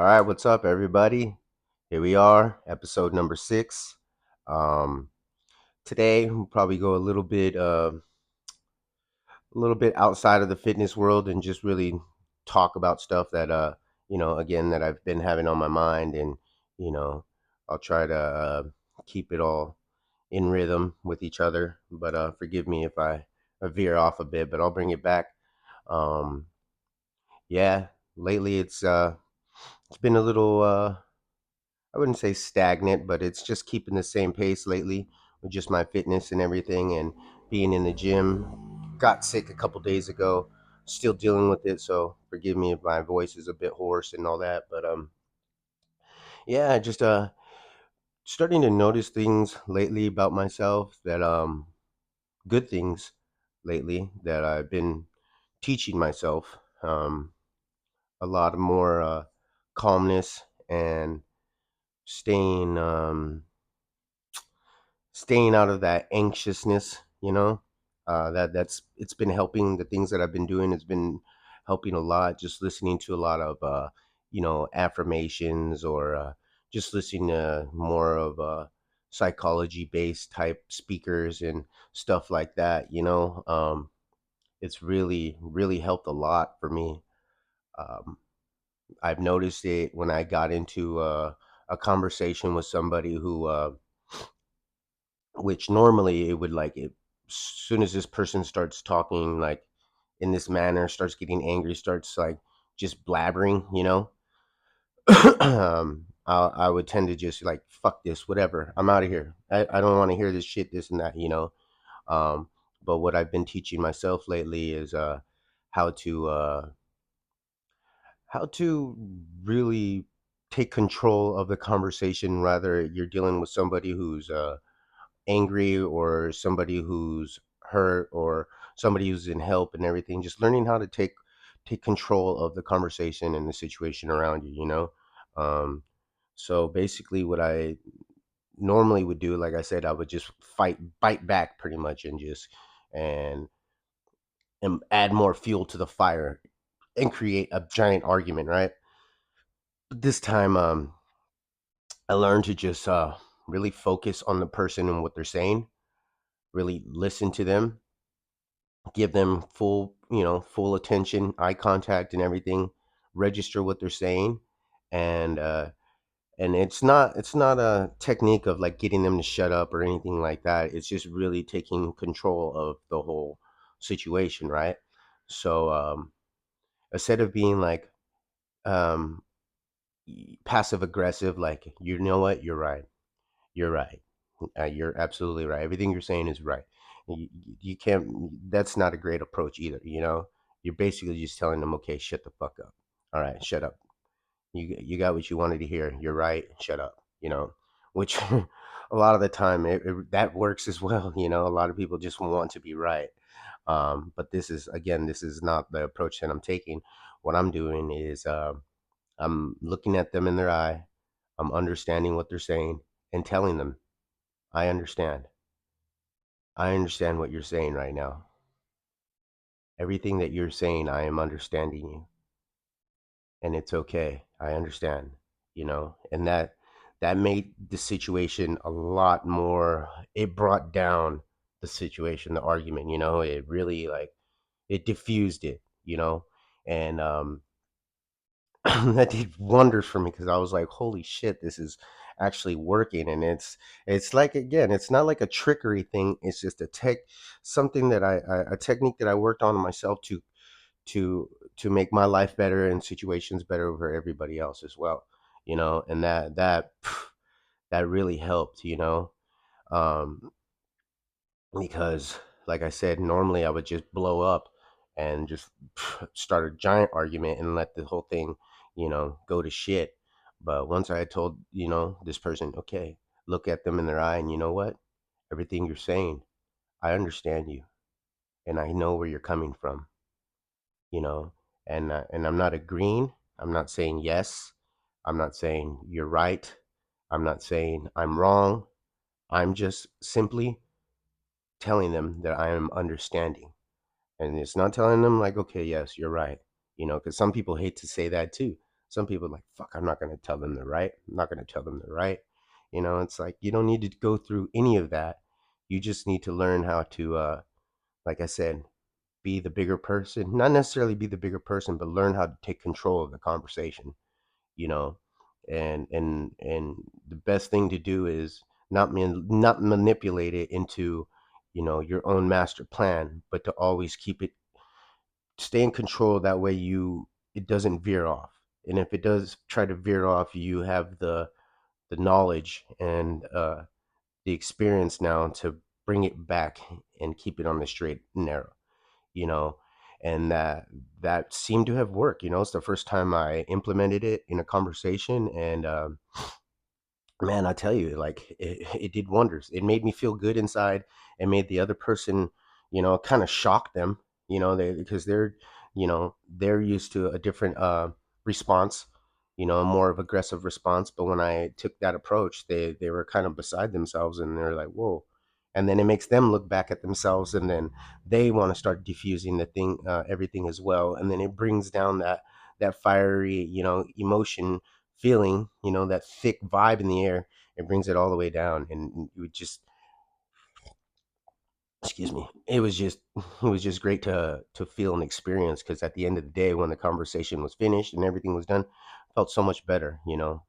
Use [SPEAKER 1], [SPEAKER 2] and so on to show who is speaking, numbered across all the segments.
[SPEAKER 1] All right, what's up, everybody? Here we are, episode number 6. Um, Today we'll probably go a little bit outside of the fitness world and just really talk about stuff that again that I've been having on my mind, and you know, I'll try to keep it all in rhythm with each other. But forgive me if I veer off a bit, but I'll bring it back. Um, yeah, lately it's been a little I wouldn't say stagnant, but it's just keeping the same pace lately with just my fitness and everything and being in the gym. Got sick a couple days ago, still dealing with it, so forgive me if my voice is a bit hoarse and all that. But yeah, just starting to notice things lately about myself that good things lately that I've been teaching myself. A lot more calmness and staying staying out of that anxiousness, that's it's been helping. The things that I've been doing has been helping a lot. Just listening to a lot of affirmations, or just listening to more of psychology based type speakers and stuff like that. It's really helped a lot for me. um, I've noticed it when I got into a conversation with somebody who which normally it would, like, it, as soon as this person starts talking like in this manner, starts getting angry, starts like just blabbering, I would tend to just like, fuck this, whatever, I'm out of here. I don't want to hear this shit, this and that. um but what I've been teaching myself lately is how to uh how to really take control of the conversation, rather you're dealing with somebody who's angry, or somebody who's hurt, or somebody who's in help and everything. Just learning how to take control of the conversation and the situation around you. um so basically what I normally would do, like I said, I would just bite back pretty much, and and add more fuel to the fire and create a giant argument, right? But this time, I learned to just really focus on the person and what they're saying, really listen to them, give them full attention, eye contact and everything, register what they're saying. And it's not a technique of like getting them to shut up or anything like that. It's just really taking control of the whole situation, right? So instead of being like um passive aggressive, like, you know what, you're right. You're absolutely right. Everything you're saying is right. You can't. That's not a great approach either. You're basically just telling them, okay, shut the fuck up. All right, shut up. You got what you wanted to hear. You're right. Shut up. Which a lot of the time that works as well. A lot of people just want to be right. But this is not the approach that I'm taking. What I'm doing is I'm looking at them in their eye. I'm understanding what they're saying and telling them, I understand. I understand what you're saying right now. Everything that you're saying, I am understanding you, and it's okay. I understand, and that made the situation a lot more. It brought down the situation, the argument. It really, like, it diffused it. And that did wonders for me, because I was like, holy shit, this is actually working. And it's like, again, it's not like a trickery thing. It's just something that a technique that I worked on myself to to make my life better and situations better for everybody else as well. And that really helped. Um, because, like I said, normally I would just blow up and just start a giant argument and let the whole thing, go to shit. But once I had told, this person, okay, look at them in their eye, and you know what? Everything you're saying, I understand you, and I know where you're coming from, you know, and I'm not agreeing. I'm not saying yes. I'm not saying you're right. I'm not saying I'm wrong. I'm just simply telling them that I am understanding. And it's not telling them like, okay, yes, you're right. Because some people hate to say that too. Some people are like, fuck, I'm not going to tell them they're right. I'm not going to tell them they're right. You know, it's like you don't need to go through any of that. You just need to learn how to, like I said, be the bigger person. Not necessarily be the bigger person, but learn how to take control of the conversation. You know, and the best thing to do is not manipulate it into, you know, your own master plan, but to always keep it, stay in control. That way you, it doesn't veer off. And if it does try to veer off, you have the knowledge and the experience now to bring it back and keep it on the straight and narrow, you know. And that seemed to have worked. You know, it's the first time I implemented it in a conversation, and man, I tell you, like it did wonders. It made me feel good inside, and made the other person, you know, kind of shock them, you know, they, because they're, you know, they're used to a different response, you know, a more of aggressive response. But when I took that approach, they were kind of beside themselves, and they're like, whoa. And then it makes them look back at themselves, and then they want to start diffusing the thing, everything as well. And then it brings down that fiery, you know, emotion feeling, you know, that thick vibe in the air. It brings it all the way down, and you would just, excuse me, it was just great to feel and experience, because at the end of the day, when the conversation was finished and everything was done, I felt so much better, you know.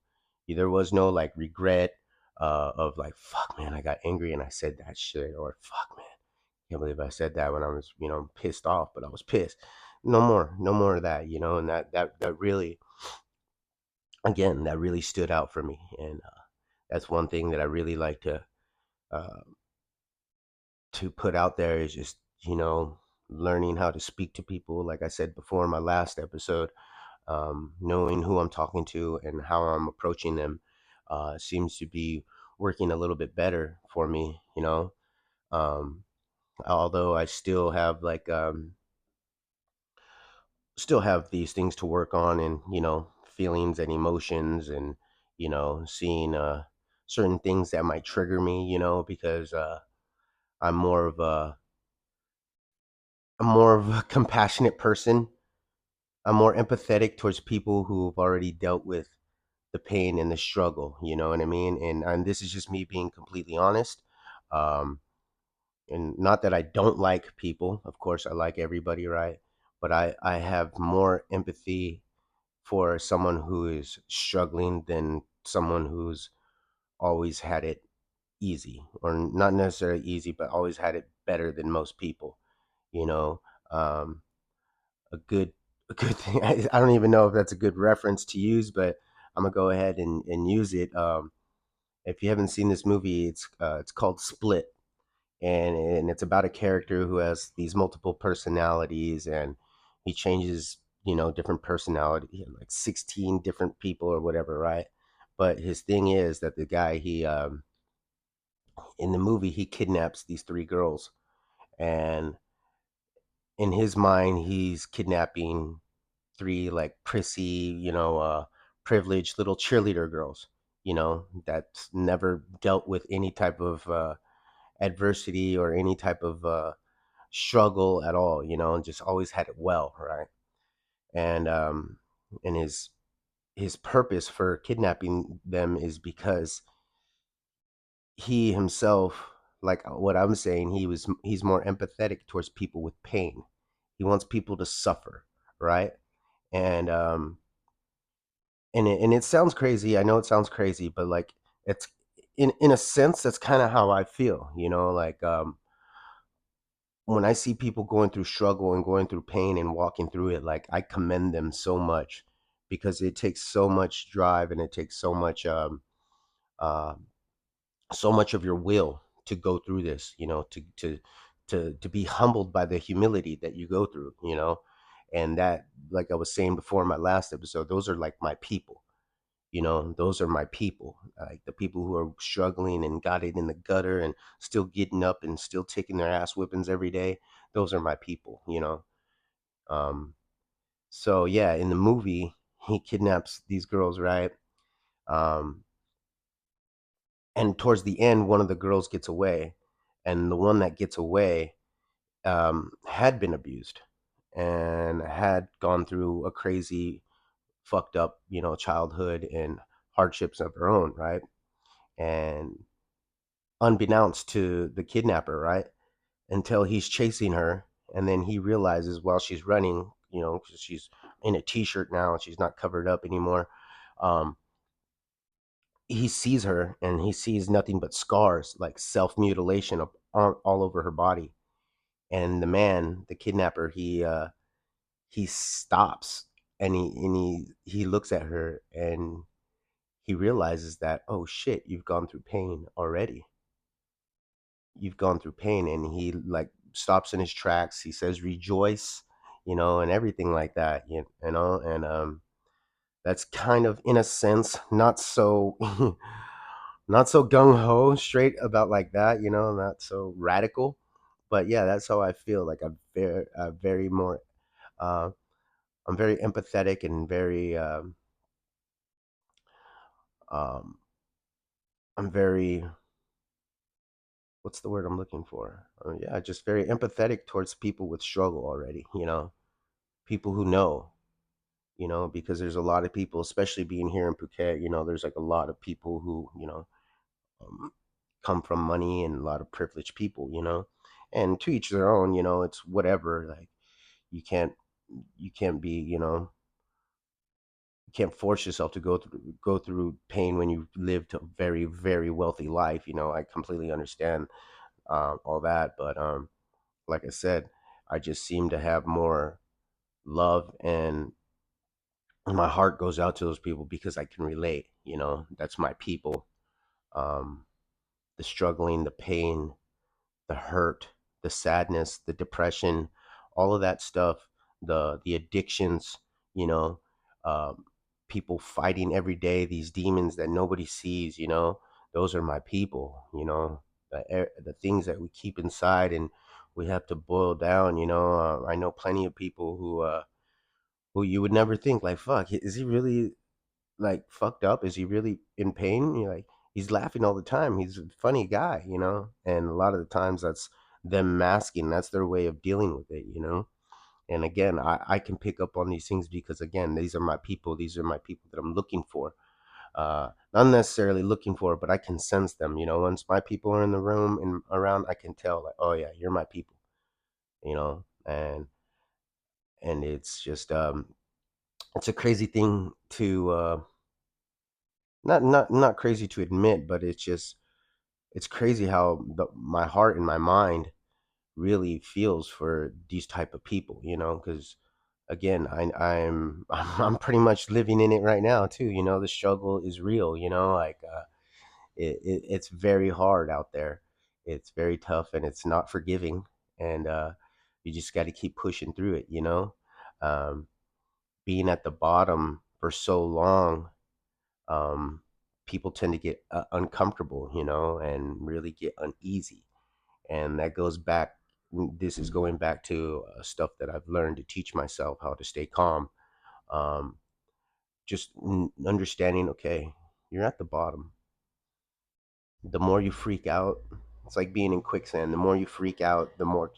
[SPEAKER 1] There was no like regret of like, fuck man, I got angry and I said that shit, or fuck man, I can't believe I said that when I was, you know, pissed off, but I was pissed. No more of that, you know. And that really, again, that really stood out for me. And that's one thing that I really like uh, to put out there, is just, you know, learning how to speak to people. Like I said before in my last episode, knowing who I'm talking to and how I'm approaching them seems to be working a little bit better for me. You know, um, although I still have these things to work on, and, you know, feelings and emotions, and, you know, seeing certain things that might trigger me, you know, because I'm more of a I'm more of a compassionate person. I'm more empathetic towards people who've already dealt with the pain and the struggle. You know what I mean? And this is just me being completely honest. Um, and not that I don't like people. Of course, I like everybody, right? But I have more empathy for someone who is struggling than someone who's always had it easy, or not necessarily easy, but always had it better than most people. You know, um, a good a good thing. I don't even know if that's a good reference to use, but I'm gonna go ahead and use it. If you haven't seen this movie, it's called Split, and it's about a character who has these multiple personalities, and he changes, you know, different personality, like 16 different people or whatever, right? But his thing is that the guy, he in the movie, he kidnaps these three girls, and in his mind, he's kidnapping three like prissy, you know, privileged little cheerleader girls, you know, that's never dealt with any type of adversity or any type of struggle at all, you know, and just always had it well, right? And and his purpose for kidnapping them is because he himself, like what I'm saying, he's more empathetic towards people with pain. He wants people to suffer, right? And and it sounds crazy. I know it sounds crazy, but like it's, in a sense, that's kind of how I feel, you know, like when I see people going through struggle and going through pain and walking through it, like I commend them so much, because it takes so much drive, and it takes uh, so much of your will to go through this, you know, to be humbled by the humility that you go through, you know. And that, like I was saying before in my last episode, those are like my people. You know, those are my people, like the people who are struggling and got it in the gutter and still getting up and still taking their ass whippings every day. Those are my people, you know. um so yeah, in the movie, he kidnaps these girls, right? um and towards the end, one of the girls gets away, and the one that gets away had been abused and had gone through a crazy fucked up, childhood and hardships of her own, right? And unbeknownst to the kidnapper, right? Until he's chasing her, and then he realizes while she's running, 'cause she's in a t-shirt now and she's not covered up anymore. Um, he sees her and he sees nothing but scars, like self-mutilation all over her body. And the man, the kidnapper, he stops, and he looks at her, and he realizes that, oh shit, you've gone through pain already. You've gone through pain. And he like stops in his tracks. He says rejoice, and everything like that, and that's kind of, in a sense, not so not so gung-ho straight about like that, not so radical. But yeah, that's how I feel. Like very more uh I'm very empathetic and very um I'm very, what's the word I'm looking for? Yeah, just very empathetic towards people with struggle already, people who know, because there's a lot of people, especially being here in Phuket, there's like a lot of people who, um, come from money, and a lot of privileged people, and to each their own, it's whatever. Like, you can't, you can't be, you can't force yourself to go through pain when you lived a very, very wealthy life. I completely understand all that. But like I said, I just seem to have more love, and my heart goes out to those people because I can relate. That's my people. Um, the struggling, the pain, the hurt, the sadness, the depression, all of that stuff, the addictions, you know, um, people fighting every day, these demons that nobody sees, those are my people. The things that we keep inside and we have to boil down. I know plenty of people who you would never think, like, fuck, is he really like fucked up? Is he really in pain? You're like, he's laughing all the time. He's a funny guy, And a lot of the times that's them masking. That's their way of dealing with it. And again, I can pick up on these things because, again, these are my people. These are my people that I'm looking for. Not necessarily looking for, but I can sense them. Once my people are in the room and around, I can tell, like, oh yeah, you're my people. And it's just it's a crazy thing to not crazy to admit, but it's crazy how my heart and my mind really feels for these type of people, because again, I'm pretty much living in it right now too. The struggle is real. Like it's very hard out there. It's very tough, and it's not forgiving. And you just got to keep pushing through it. Um, Being at the bottom for so long, um, people tend to get uncomfortable, and really get uneasy. And that goes back, this is going back to stuff that I've learned to teach myself how to stay calm. Um, just understanding, okay, you're at the bottom. The more you freak out, it's like being in quicksand. The more you freak out, the more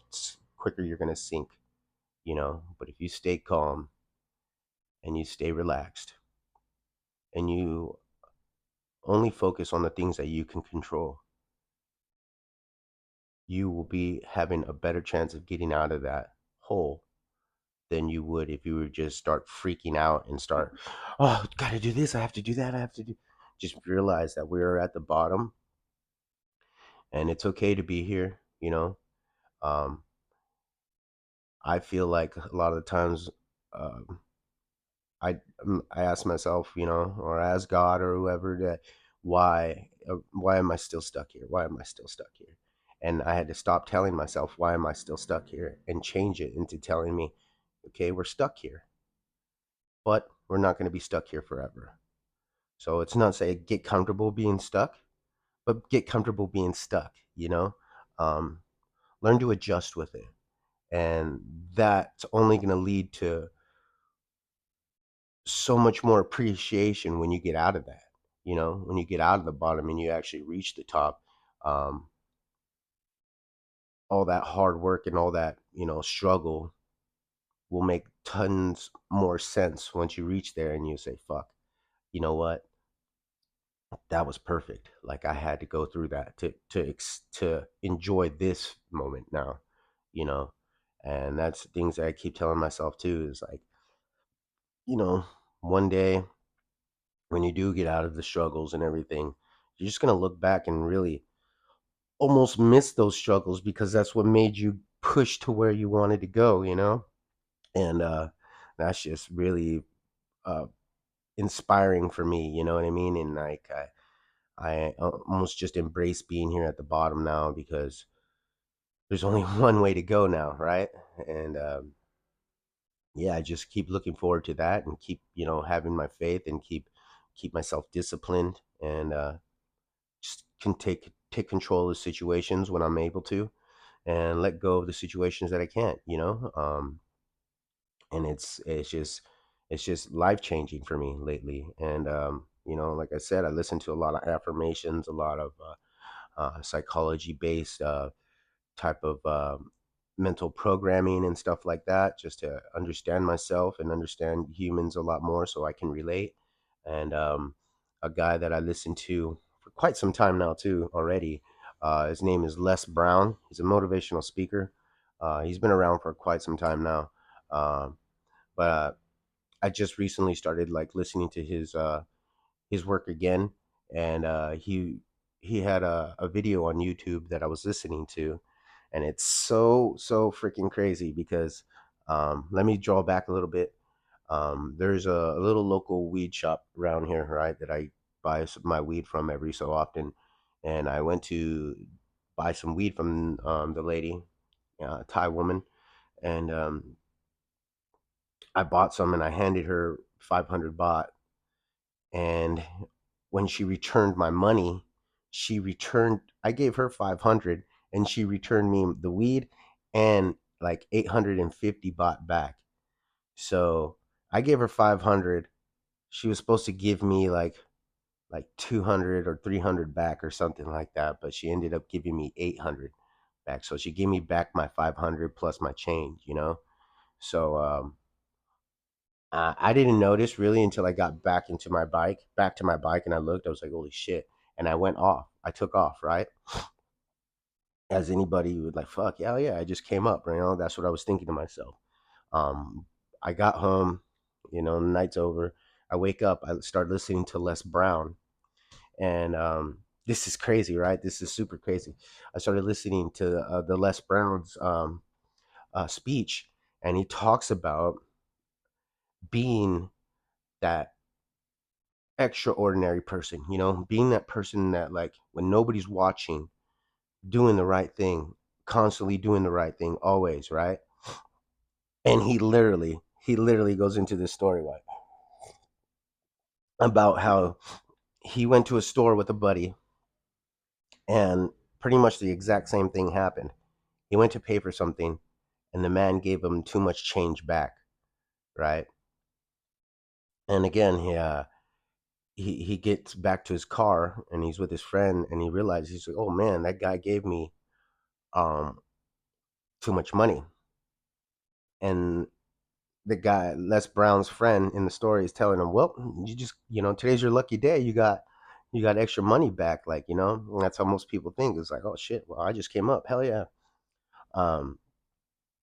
[SPEAKER 1] quicker you're going to sink, But if you stay calm and you stay relaxed and you only focus on the things that you can control, you will be having a better chance of getting out of that hole than you would if you would just start freaking out and start, oh, gotta do this, I have to do that, I have to do. Just realize that we're at the bottom, and it's okay to be here. Um, I feel like a lot of the times, um, I ask myself, or ask God or whoever, that why am I still stuck here? Why am I still stuck here? And I had to stop telling myself, why am I still stuck here, and change it into telling me, okay, we're stuck here, but we're not going to be stuck here forever. So it's not say get comfortable being stuck, but get comfortable being stuck. Um, Learn to adjust with it, and that's only going to lead to so much more appreciation when you get out of that. When you get out of the bottom and you actually reach the top, um, all that hard work and all that struggle will make tons more sense once you reach there and you say, fuck, you know what? That was perfect. Like I had to go through that to enjoy this moment now, you know. And that's things that I keep telling myself too is like, you know, one day when you do get out of the struggles and everything, you're just going to look back and really almost miss those struggles because that's what made you push to where you wanted to go, you know? And that's just really uh inspiring for me, you know what I mean? And like I almost just embrace being here at the bottom now because there's only one way to go now, right? And yeah, I just keep looking forward to that and keep, you know, having my faith and keep myself disciplined and just can take control of situations when I'm able to and let go of the situations that I can't, you know? And it's just life changing for me lately. And you know, like I said, I listen to a lot of affirmations, a lot of psychology based type of mental programming and stuff like that, just to understand myself and understand humans a lot more so I can relate. And a guy that I listen to for quite some time now, too, already, his name is Les Brown. He's a motivational speaker. He's been around for quite some time now. But I just recently started like listening to his work again, and he had a video on YouTube that I was listening to, and it's so freaking crazy because let me draw back a little bit. There's a little local weed shop around here, right, that I buy my weed from every so often, and I went to buy some weed from the lady, Thai woman, and I bought some and I handed her 500 baht. And when she returned my money, I gave her 500 and she returned me the weed and like 850 baht back. So I gave her 500. She was supposed to give me like 200 or 300 back or something like that, but she ended up giving me 800 back. So she gave me back my 500 plus my change, you know? So I didn't notice really until I got back to my bike, and I looked. I was like, "Holy shit!" And I went off. I took off, right? As anybody would like, "Fuck yeah, yeah!" I just came up, you know. That's what I was thinking to myself. Um, I got home, you know, the night's over. I wake up. I start listening to Les Brown, and this is crazy, right? This is super crazy. I started listening to the Les Brown's speech, and he talks about being that extraordinary person, you know, being that person that like when nobody's watching, doing the right thing, constantly doing the right thing, always, right? And he literally goes into this story like about how he went to a store with a buddy and pretty much the exact same thing happened. He went to pay for something and the man gave him too much change back, right? And again, he gets back to his car and he's with his friend and he realizes he's like, oh man, that guy gave me um too much money. And the guy, Les Brown's friend in the story, is telling him, "Well, you just, you know, today's your lucky day. You got extra money back, like, you know." And that's how most people think. It's like, "Oh shit, well, I just came up. Hell yeah." Um,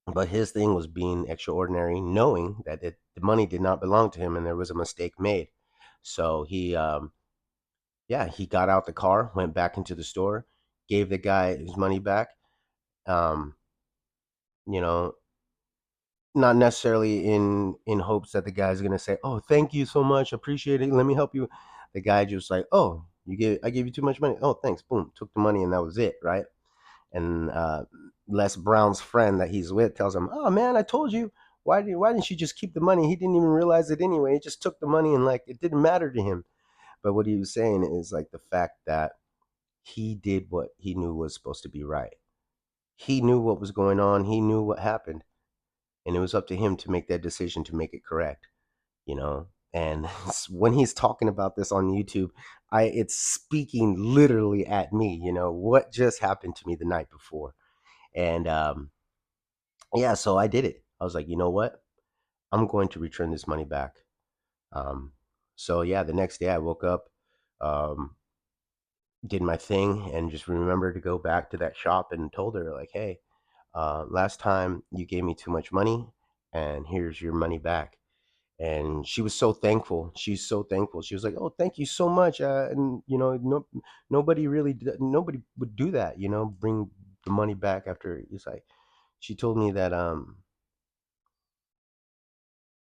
[SPEAKER 1] but his thing was being extraordinary, knowing that the money did not belong to him and there was a mistake made. So yeah, he got out the car, went back into the store, gave the guy his money back. Um, you know, not necessarily in hopes that the guy's gonna say, "Oh, thank you so much, appreciate it. Let me help you." The guy just like, "Oh, I gave you too much money. Oh, thanks." Boom, took the money, and that was it, right? And Les Brown's friend that he's with tells him, "Oh man, I told you. Why didn't you just keep the money? He didn't even realize it anyway. He just took the money and like it didn't matter to him." But what he was saying is like the fact that he did what he knew was supposed to be right. He knew what was going on. He knew what happened, and it was up to him to make that decision to make it correct, you know. And when he's talking about this on YouTube, I it's speaking literally at me, you know, what just happened to me the night before. And yeah, so I did it. I was like, you know what? I'm going to return this money back. Um, so yeah, the next day I woke up, um, did my thing, and just remembered to go back to that shop and told her like, hey, last time you gave me too much money, and here's your money back. And she was so thankful. She's so thankful. She was like, "Oh, thank you so much." And no, nobody really, nobody would do that. Bring the money back after. It's like she told me that,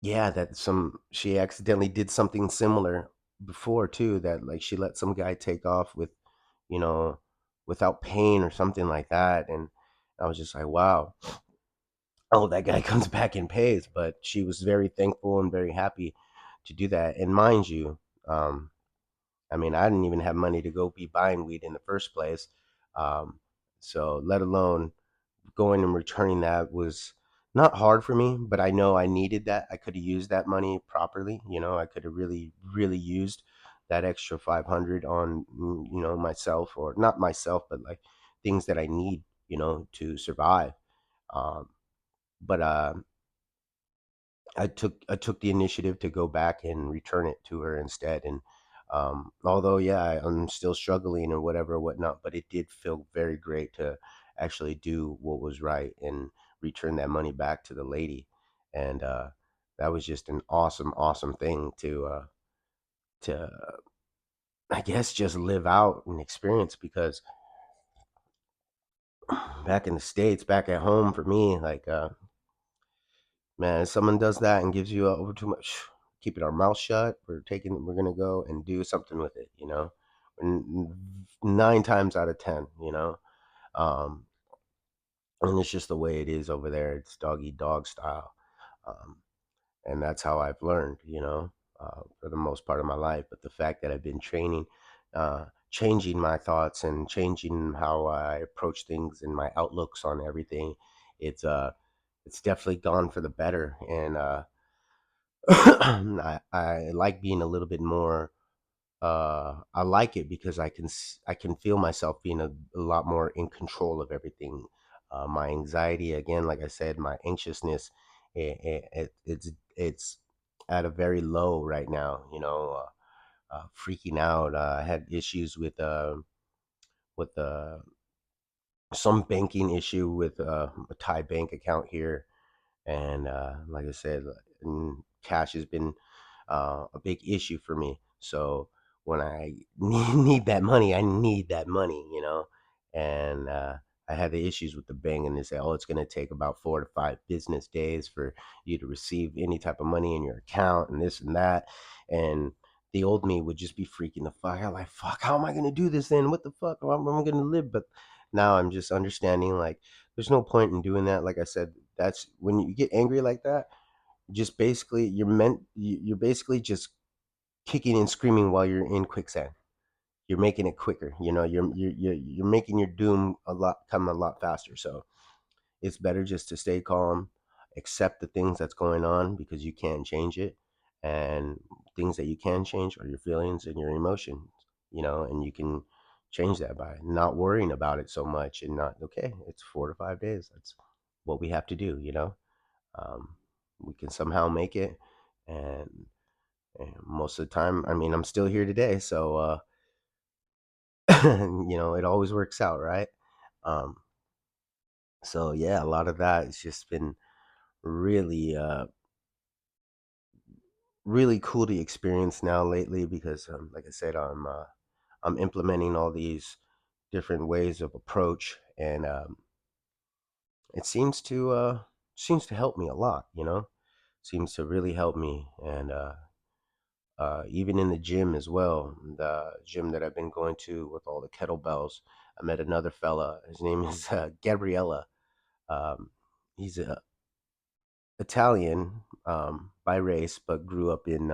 [SPEAKER 1] yeah, that she accidentally did something similar before too. That like she let some guy take off with, you know, without paying or something like that. And I was just like, wow. Oh, that guy comes back and pays. But she was very thankful and very happy to do that. And mind you, um, I mean, I didn't even have money to go be buying weed in the first place. Um, so let alone going and returning that was not hard for me, but I know I needed that. I could have used that money properly. I could have really, really used that extra 500 on, myself, or not myself, but like things that I need, to survive. Um, but I took the initiative to go back and return it to her instead. And although yeah, I'm still struggling and whatever whatnot, but it did feel very great to actually do what was right and return that money back to the lady. And that was just an awesome, awesome thing to I guess just live out and experience, because back in the States, back at home for me, like man, if someone does that and gives you over too much, keeping our mouth shut. We're gonna go and do something with it. Nine times out of ten, um, and it's just the way it is over there. It's dog eat dog style, um, and that's how I've learned. For the most part of my life. But the fact that I've been training, changing my thoughts and changing how I approach things and my outlooks on everything, it's it's definitely gone for the better. And I like being a little bit more. I like it because I can feel myself being a lot more in control of everything. My anxiety, again, like I said, my anxiousness, it's at a very low right now. Freaking out. I had issues with some banking issue with a Thai bank account here, and like I said, cash has been a big issue for me. So when I need that money, I need that money, And I had the issues with the bank, and they say, oh, it's going to take about 4 to 5 business days for you to receive any type of money in your account, and this and that. And the old me would just be freaking the fuck out, like, fuck, how am I going to do this then? What the fuck? How am I going to live? But now I'm just understanding, like, there's no point in doing that. Like I said, that's when you get angry like that, just basically you're basically just kicking and screaming while you're in quicksand. You're making it quicker. You're making your doom a lot come a lot faster. So it's better just to stay calm, accept the things that's going on, because you can't change it. And things that you can change are your feelings and your emotions, and you can change that by not worrying about it so much, and not, okay, it's 4 to 5 days. That's what we have to do, um, we can somehow make it. And most of the time, I mean, I'm still here today, so it always works out, right? um, so yeah, a lot of that has just been really really cool to experience now lately, because like I said, I'm implementing all these different ways of approach, and it seems to help me a lot, seems to really help me. And even in the gym as well, the gym that I've been going to with all the kettlebells, I met another fella. His name is Gabriella. Um, he's Italian by race, but grew up in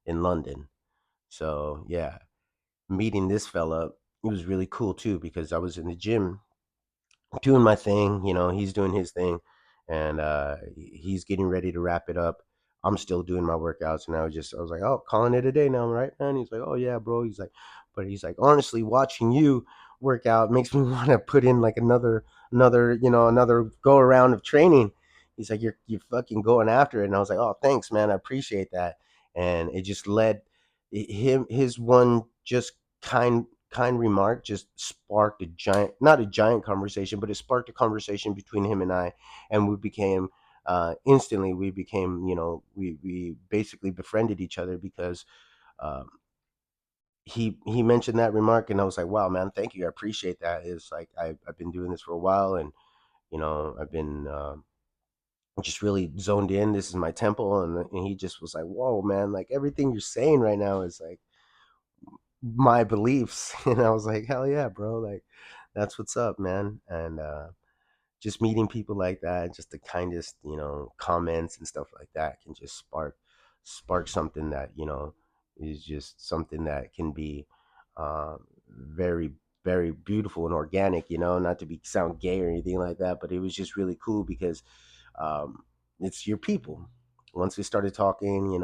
[SPEAKER 1] London. So yeah, meeting this fella, it was really cool too, because I was in the gym doing my thing, he's doing his thing, and he's getting ready to wrap it up. I'm still doing my workouts, and I was like, oh, calling it a day now, right, man? He's like, oh yeah, bro. He's like, honestly, watching you work out makes me want to put in like another go around of training, He's like, you're fucking going after it. And I was like, oh, thanks, man. I appreciate that. And it just led his one just kind remark just sparked a giant, not a giant conversation, but it sparked a conversation between him and I. And we became, instantly, we became, we basically befriended each other because, um, he mentioned that remark, and I was like, wow, man, thank you. I appreciate that. It's like, I've been doing this for a while, and, I've been, just really zoned in. This is my temple. And he just was like, whoa, man, like everything you're saying right now is like my beliefs. And I was like, hell yeah, bro. Like, that's what's up, man. And just meeting people like that, just the kindest, comments and stuff like that can just spark something that, is just something that can be very, very beautiful and organic, not to be sound gay or anything like that, but it was just really cool because um, it's your people. Once we started talking,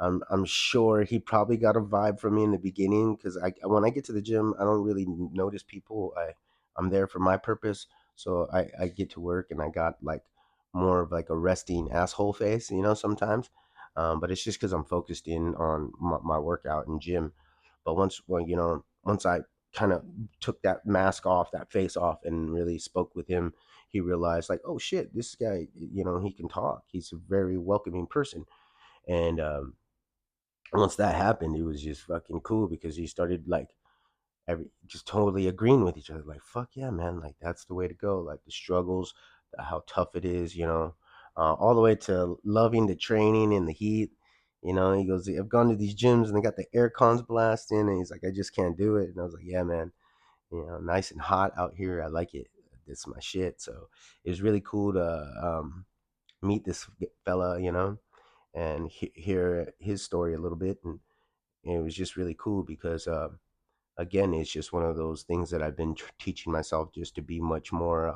[SPEAKER 1] I'm sure he probably got a vibe from me in the beginning because when I get to the gym, I don't really notice people. I'm there for my purpose, so I get to work and I got like more of like a resting asshole face, sometimes. But it's just because I'm focused in on my workout and gym. But once I kind of took that mask off, that face off, and really spoke with him, he realized like, oh shit, this guy, he can talk. He's a very welcoming person. And once that happened, it was just fucking cool because he started like just totally agreeing with each other. Like, fuck yeah, man, like that's the way to go. Like the struggles, how tough it is, all the way to loving the training and the heat. He goes, I've gone to these gyms and they got the air cons blasting, and he's like, I just can't do it. And I was like, yeah, man, nice and hot out here. I like it. It's my shit. So it was really cool to meet this fella, and hear his story a little bit. And it was just really cool because, again, it's just one of those things that I've been teaching myself just to be much more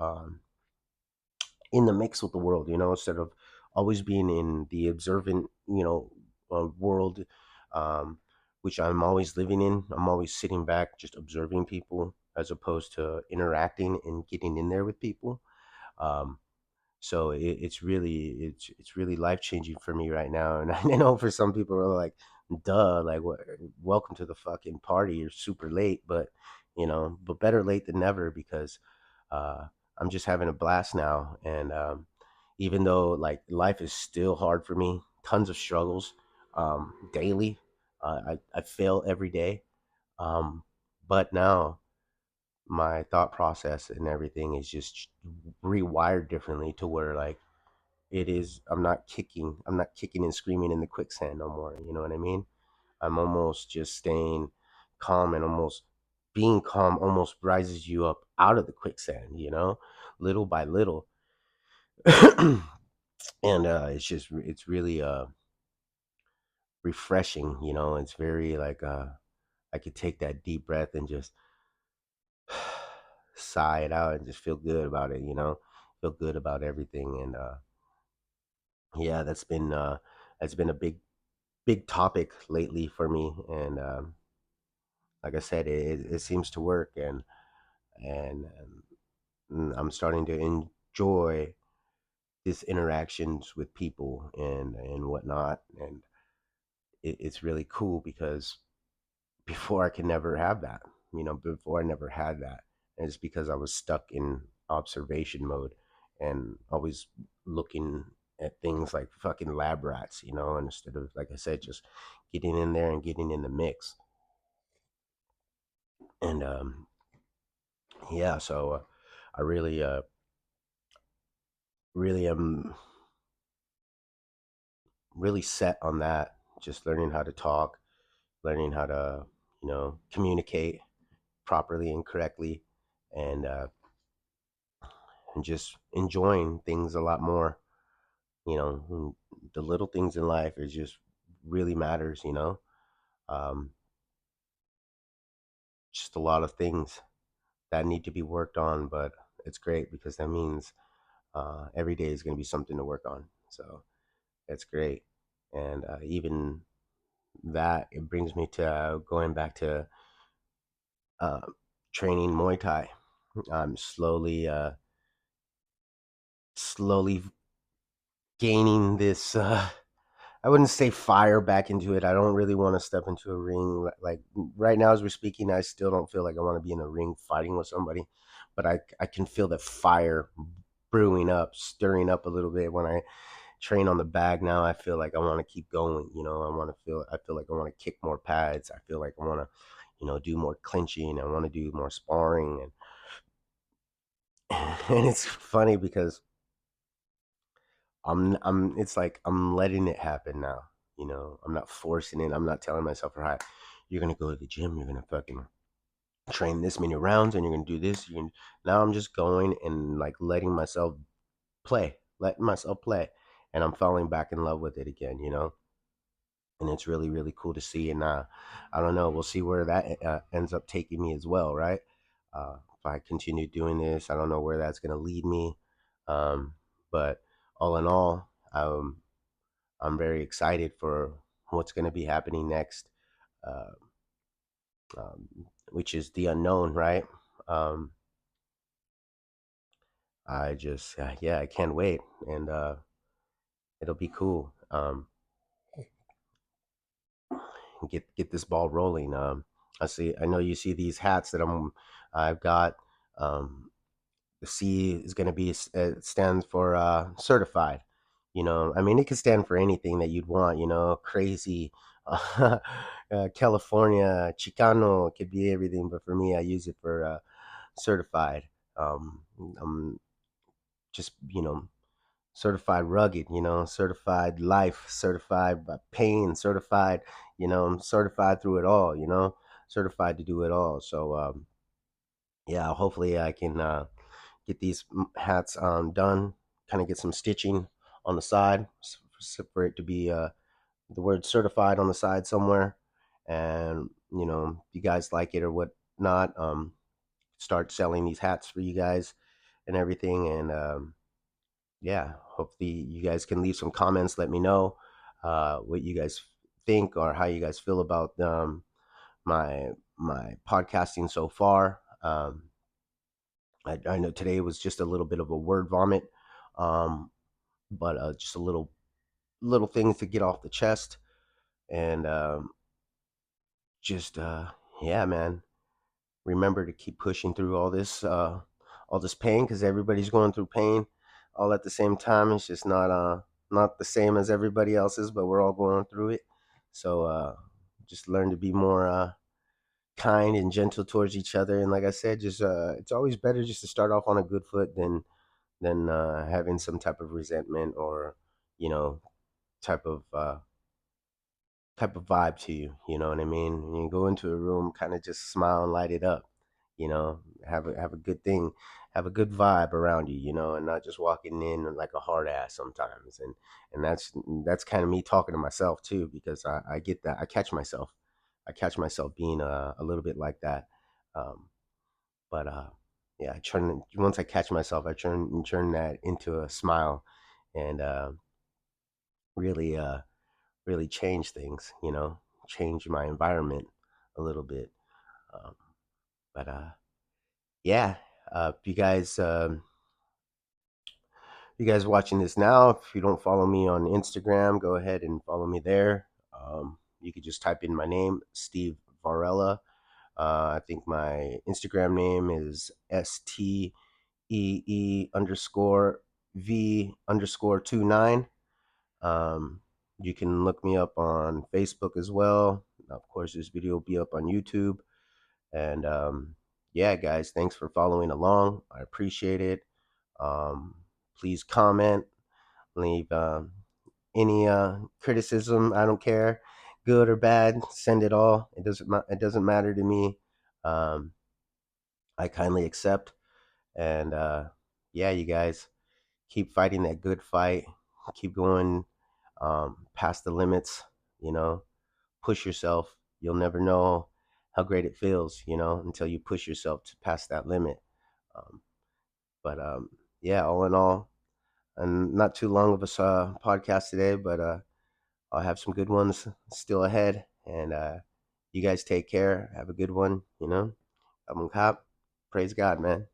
[SPEAKER 1] in the mix with the world, instead of always being in the observant, world, um, which I'm always living in. I'm always sitting back, just observing people as opposed to interacting and getting in there with people. Um, so it's really life changing for me right now. And I know for some people are like, duh, like what, welcome to the fucking party. You're super late, but better late than never because uh, I'm just having a blast now. And even though like life is still hard for me, tons of struggles daily. I fail every day. Um, but now my thought process and everything is just rewired differently to where like it is I'm not kicking and screaming in the quicksand no more, you know what I mean? I'm almost just staying calm, and almost being calm almost rises you up out of the quicksand, little by little. And it's really refreshing, it's very like I could take that deep breath and just sigh it out and just feel good about it, feel good about everything. And yeah, that's been a big topic lately for me. And like I said, it seems to work. And I'm starting to enjoy these interactions with people and whatnot. And it's really cool because before I could never have that, before I never had that. And it's because I was stuck in observation mode and always looking at things like fucking lab rats, instead of, like I said, just getting in there and getting in the mix. And yeah, so I really am really set on that. Just learning how to talk, learning how to, communicate properly and correctly, and just enjoying things a lot more. The little things in life is just really matters. Um, just a lot of things that need to be worked on, but it's great because that means every day is going to be something to work on. So that's great. And even that, it brings me to going back to uh, training Muay Thai. I'm slowly gaining this I wouldn't say fire back into it. I don't really want to step into a ring. Like right now, as we're speaking, I still don't feel like I want to be in a ring fighting with somebody, but I can feel the fire brewing up, stirring up a little bit when I train on the bag. Now I feel like I want to keep going. I feel like I want to kick more pads. I feel like I want to, do more clinching. I want to do more sparring, and and it's funny because it's like I'm letting it happen now. I'm not forcing it. I'm not telling myself, all right, you're gonna go to the gym, you're gonna fucking train this many rounds, and you're gonna do this. Now I'm just going and like letting myself play, and I'm falling back in love with it again. And it's really really cool to see. And I don't know, we'll see where that ends up taking me as well, right? If I continue doing this, I don't know where that's gonna lead me. Um, but all in all, I'm very excited for what's going to be happening next, uh, which is the unknown, right? Um, yeah, I can't wait, and it'll be cool. Get this ball rolling. I know you see these hats that I've got. Um, the C is going to be it stands for certified. I mean, it could stand for anything that you'd want. Crazy, California, Chicano. It could be everything, but for me, I use it for certified. I'm just certified rugged. Certified life, certified pain, certified. I'm certified through it all. Certified to do it all. So yeah, hopefully I can get these hats done, kind of get some stitching on the side for it to be the word certified on the side somewhere. And, if you guys like it or whatnot, start selling these hats for you guys and everything. And yeah, hopefully you guys can leave some comments. Let me know what you guys think or how you guys feel about my podcasting so far. I know today was just a little bit of a word vomit, um, but just a little things to get off the chest, and just yeah, man. Remember to keep pushing through all this pain, because everybody's going through pain all at the same time. It's just not the same as everybody else's, but we're all going through it. So just learn to be more kind and gentle towards each other. And like I said, just it's always better just to start off on a good foot than having some type of resentment or you know type of vibe to you. You know what I mean? When you go into a room, kind of just smile and light it up. Have a good thing, have a good vibe around you. And not just walking in like a hard ass sometimes. And that's kind of me talking to myself too, because I get that. I catch myself being a little bit like that. Um, but yeah, once I catch myself, I turn that into a smile, and really really change things. Change my environment a little bit. Um, but yeah, if you guys watching this now, if you don't follow me on Instagram, go ahead and follow me there. You could just type in my name, Steve Varela. I think my Instagram name is STEE_V_29. Um, you can look me up on Facebook as well. Of course, this video will be up on YouTube. And yeah, guys, thanks for following along. I appreciate it. Um, Please comment, leave any criticism. I don't care, good or bad. Send it all. It doesn't matter to me. Um, I kindly accept. And yeah, you guys keep fighting that good fight. Keep going past the limits. You know, push yourself. You'll never know how great it feels, until you push yourself to past that limit. Um, but yeah, all in all, and not too long of a podcast today, but I'll have some good ones still ahead. And you guys take care. Have a good one. I'm a cop. Praise God, man.